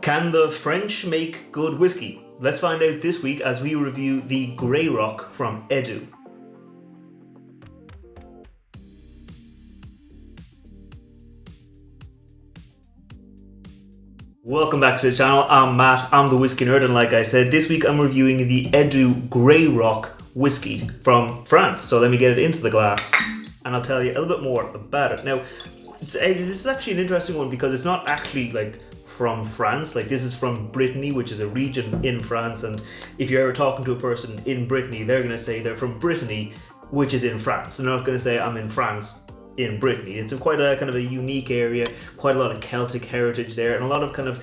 Can the French make good whiskey? Let's find out this week as we review the Grey Rock from Eddu. Welcome back to the channel. I'm Matt, I'm the Whiskey Nerd, and like I said, this week I'm reviewing the Eddu Grey Rock whiskey from France. So let me get it into the glass and I'll tell you a little bit more about it. Now, this is actually an interesting one because it's not actually like from France. Like, this is from Brittany, which is a region in France, and if you're ever talking to a person in Brittany, they're going to say they're from Brittany, which is in France. They're not going to say I'm in France in Brittany. It's quite a kind of a unique area, quite a lot of Celtic heritage there, and a lot of kind of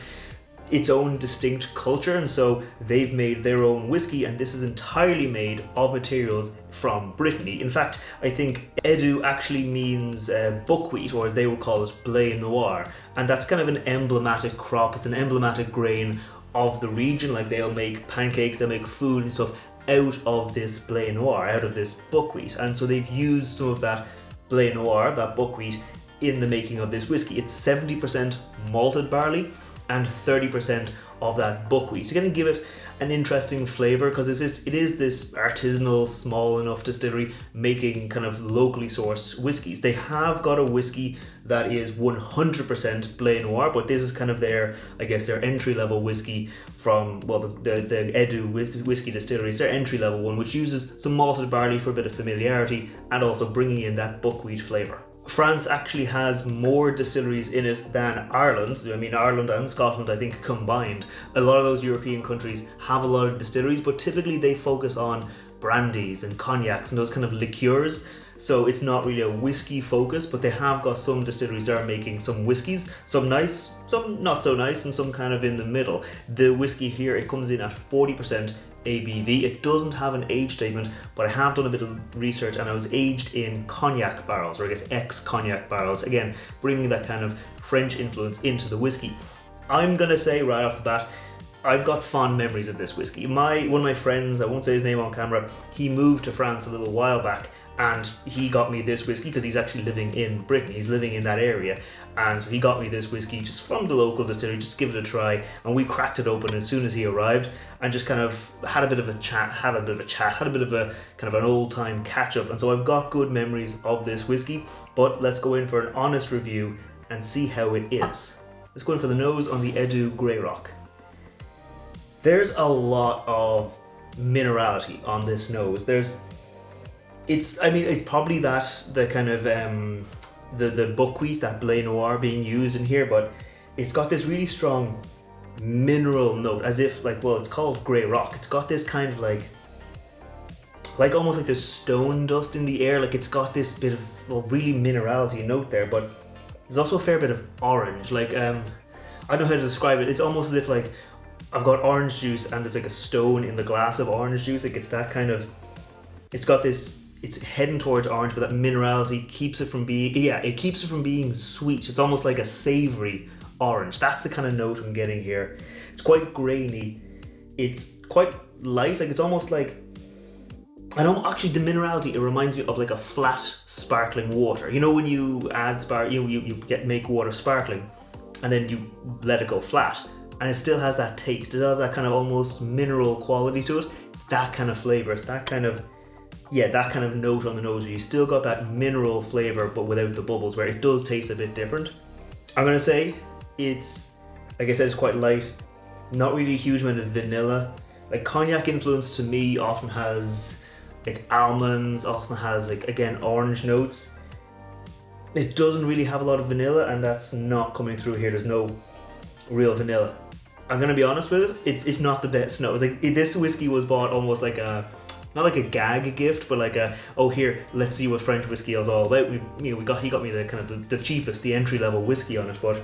its own distinct culture, and so they've made their own whiskey, and this is entirely made of materials from Brittany. In fact, I think Eddu actually means buckwheat, or as they would call it, Blé Noir, and that's kind of an emblematic crop. It's an emblematic grain of the region. Like, they'll make pancakes, they'll make food and stuff out of this Blé Noir, out of this buckwheat, and so they've used some of that Blé Noir, that buckwheat, in the making of this whiskey. It's 70% malted barley and 30% of that buckwheat. So, going to give it an interesting flavor because it is this artisanal, small enough distillery making kind of locally sourced whiskeys. They have got a whiskey that is 100% Blé Noir, but this is kind of their, I guess, their entry level whiskey from, well, the Eddu whiskey distillery. It's their entry level one, which uses some malted barley for a bit of familiarity and also bringing in that buckwheat flavor. France actually has more distilleries in it than Ireland. I mean, Ireland and Scotland, I think, combined. A lot of those European countries have a lot of distilleries, but typically they focus on brandies and cognacs and those kind of liqueurs. So it's not really a whiskey focus, but they have got some distilleries that are making some whiskies, some nice, some not so nice, and some kind of in the middle. The whiskey here, it comes in at 40% ABV. It doesn't have an age statement, but I have done a bit of research and I was aged in cognac barrels, or I guess ex-cognac barrels, again bringing that kind of French influence into the whiskey. I'm gonna say right off the bat, I've got fond memories of this whiskey. One of my friends, I won't say his name on camera, he moved to France a little while back and he got me this whiskey because he's actually living in Brittany, he's living in that area, and so he got me this whiskey just from the local distillery, just give it a try, and we cracked it open as soon as he arrived and just kind of had a bit of a chat, had a bit of a kind of an old time catch up, and so I've got good memories of this whiskey. But let's go in for an honest review and see how it is. Let's go in for the nose on the Eddu Grey Rock. There's a lot of minerality on this nose. It's probably the kind of the buckwheat, that Blé Noir being used in here, but it's got this really strong mineral note, as if, like, well, it's called Grey Rock. It's got this kind of like almost like there's stone dust in the air. Like, it's got this bit of, well, really minerality note there, but there's also a fair bit of orange. Like, I don't know how to describe it. It's almost as if, like, I've got orange juice and there's like a stone in the glass of orange juice. Like, it's that kind of, it's got this, it's heading towards orange, but that minerality keeps it from being, it keeps it from being sweet. It's almost like a savory orange. That's the kind of note I'm getting here. It's quite grainy. It's quite light. Like, it's almost like, I don't actually, the minerality, it reminds me of like a flat sparkling water. You know, when you add make water sparkling and then you let it go flat and it still has that taste. It has that kind of almost mineral quality to it. It's that kind of flavor. It's that kind of, that kind of note on the nose where you still got that mineral flavor but without the bubbles, where it does taste a bit different. I'm gonna say it's, like I said, it's quite light, not really a huge amount of vanilla. Like, cognac influence to me often has like almonds, often has like, again, orange notes. It doesn't really have a lot of vanilla, and that's not coming through here. There's no real vanilla. I'm gonna be honest with it, it's not the best nose. Like, this whiskey was bought almost like a, not like a gag gift, but like a, oh, here, let's see what French whiskey is all about. He got me the kind of the cheapest, the entry level whiskey on it, but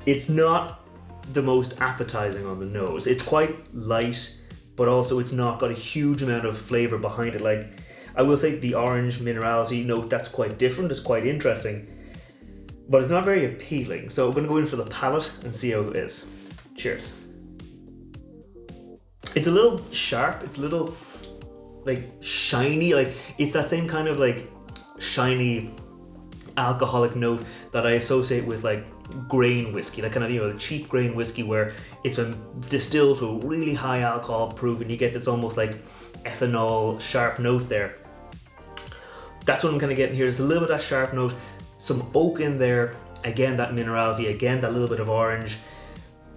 it's not the most appetizing on the nose. It's quite light, but also it's not got a huge amount of flavor behind it. Like, I will say the orange minerality note, that's quite different, it's quite interesting, but it's not very appealing. So I'm gonna go in for the palate and see how it is. Cheers. It's a little sharp, it's a little like shiny, like it's that same kind of like shiny alcoholic note that I associate with like grain whiskey, that kind of, the cheap grain whiskey where it's been distilled to a really high alcohol proof and you get this almost like ethanol sharp note there. That's what I'm kind of getting here. There's a little bit of that sharp note, some oak in there, again that minerality, again that little bit of orange,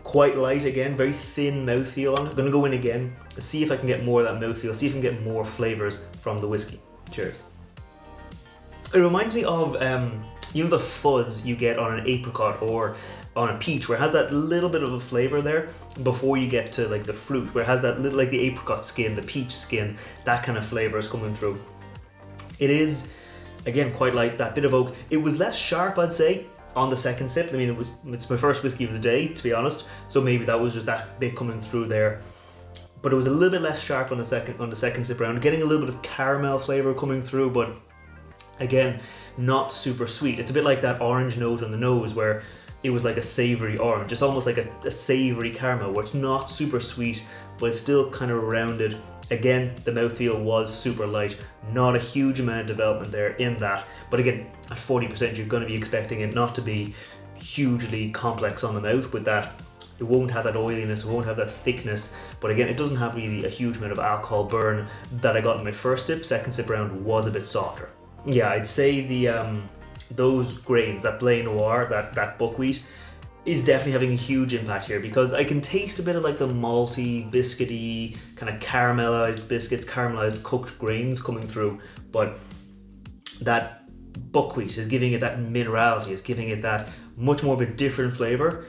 quite light again, very thin mouthfeel on it. I'm going to go in again, see if I can get more of that mouthfeel, see if I can get more flavors from the whiskey. Cheers. It reminds me of, the fuzz you get on an apricot or on a peach, where it has that little bit of a flavor there before you get to like the fruit, where it has that little, like the apricot skin, the peach skin, that kind of flavor is coming through. It is, again, quite light, that bit of oak. It was less sharp, I'd say, on the second sip. I mean, it's my first whiskey of the day, to be honest, so maybe that was just that bit coming through there. But it was a little bit less sharp on the second sip round, getting a little bit of caramel flavor coming through, but again, not super sweet. It's a bit like that orange note on the nose where it was like a savory orange. It's almost like a savory caramel where it's not super sweet, but it's still kind of rounded. Again, the mouthfeel was super light. Not a huge amount of development there in that. But again, at 40%, you're going to be expecting it not to be hugely complex on the mouth with that. It won't have that oiliness, it won't have that thickness. But again, it doesn't have really a huge amount of alcohol burn that I got in my first sip. Second sip round was a bit softer. Yeah, I'd say those grains, that Blé Noir, that buckwheat, is definitely having a huge impact here because I can taste a bit of like the malty, biscuity, kind of caramelized biscuits, caramelized cooked grains coming through, but that buckwheat is giving it that minerality, it's giving it that much more of a different flavor.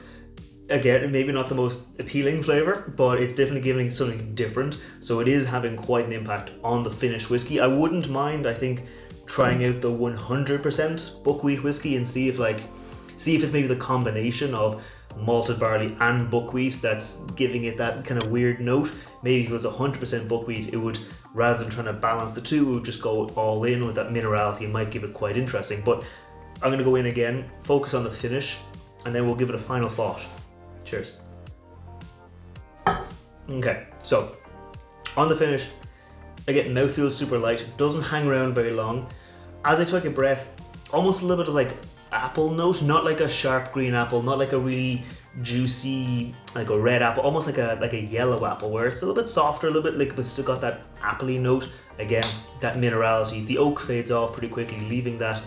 Again, maybe not the most appealing flavor, but it's definitely giving something different, so it is having quite an impact on the finished whiskey. I wouldn't mind, I think, trying out the 100% buckwheat whiskey and see if it's maybe the combination of malted barley and buckwheat that's giving it that kind of weird note. Maybe if it was 100% buckwheat, it would, rather than trying to balance the two, it would just go all in with that minerality and might give it quite interesting. But I'm going to go in again, focus on the finish, and then we'll give it a final thought. Cheers. Okay, so on the finish, again, mouthfeel is super light, doesn't hang around very long. As I took a breath, almost a little bit of like apple note, not like a sharp green apple, not like a really juicy, like a red apple, almost like a yellow apple, where it's a little bit softer, a little bit like, but still got that appley note. Again, that minerality. The oak fades off pretty quickly, leaving that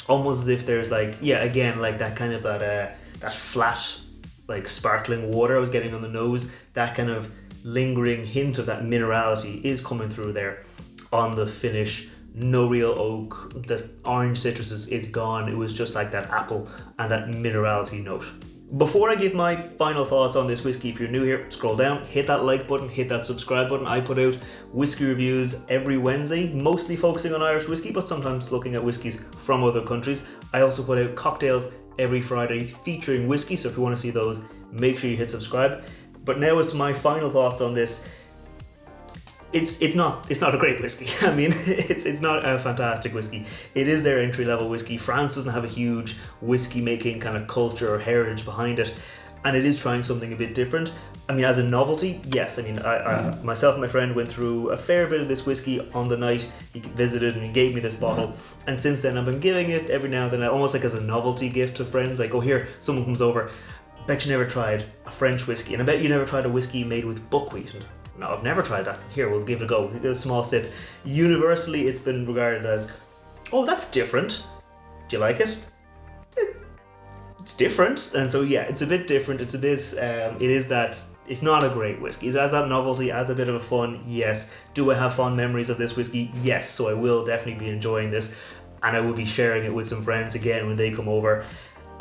almost as if there's like, yeah, again, like that kind of that flat, like sparkling water I was getting on the nose. That kind of lingering hint of that minerality is coming through there on the finish. No real oak, the orange citrus is gone. It was just like that apple and that minerality note. Before I give my final thoughts on this whiskey, if you're new here, scroll down, hit that like button, hit that subscribe button. I put out whiskey reviews every Wednesday, mostly focusing on Irish whiskey, but sometimes looking at whiskies from other countries. I also put out cocktails every Friday featuring whiskey, so if you want to see those, make sure you hit subscribe. But now as to my final thoughts on this, it's not a great whiskey. I mean, it's not a fantastic whiskey. It is their entry level whiskey. France doesn't have a huge whiskey making kind of culture or heritage behind it, and it is trying something a bit different. I mean, as a novelty, yes. I mean, I myself and my friend went through a fair bit of this whiskey on the night he visited, and he gave me this bottle. And since then, I've been giving it every now and then, almost like as a novelty gift to friends. Like, oh, here, someone comes over, I bet you never tried a French whiskey, and I bet you never tried a whiskey made with buckwheat. And, no, I've never tried that. Here, we'll give it a go. We'll give it a small sip. Universally, it's been regarded as, oh, that's different. Do you like it? It's different. And so, yeah, it's a bit different. It's a bit, it is that, it's not a great whiskey. It has that novelty, has a bit of a fun, yes. Do I have fond memories of this whiskey? Yes. So I will definitely be enjoying this. And I will be sharing it with some friends again when they come over.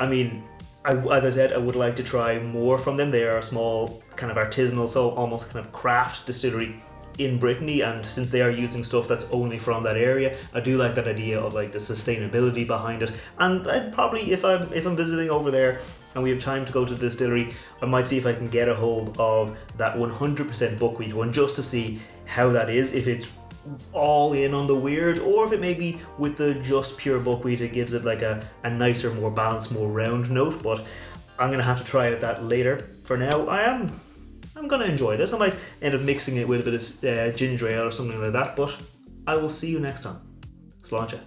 I mean, as I said, I would like to try more from them. They are a small kind of artisanal, so almost kind of craft distillery in Brittany, and since they are using stuff that's only from that area, I do like that idea of like the sustainability behind it. And I'd probably, if I'm visiting over there and we have time to go to the distillery, I might see if I can get a hold of that 100% buckwheat one, just to see how that is, if it's all in on the weird, or if it may be with the just pure buckwheat, it gives it like a nicer, more balanced, more round note. But I'm gonna have to try out that later. For now, I'm gonna enjoy this. I might end up mixing it with a bit of ginger ale or something like that, but I will see you next time. Sláinte.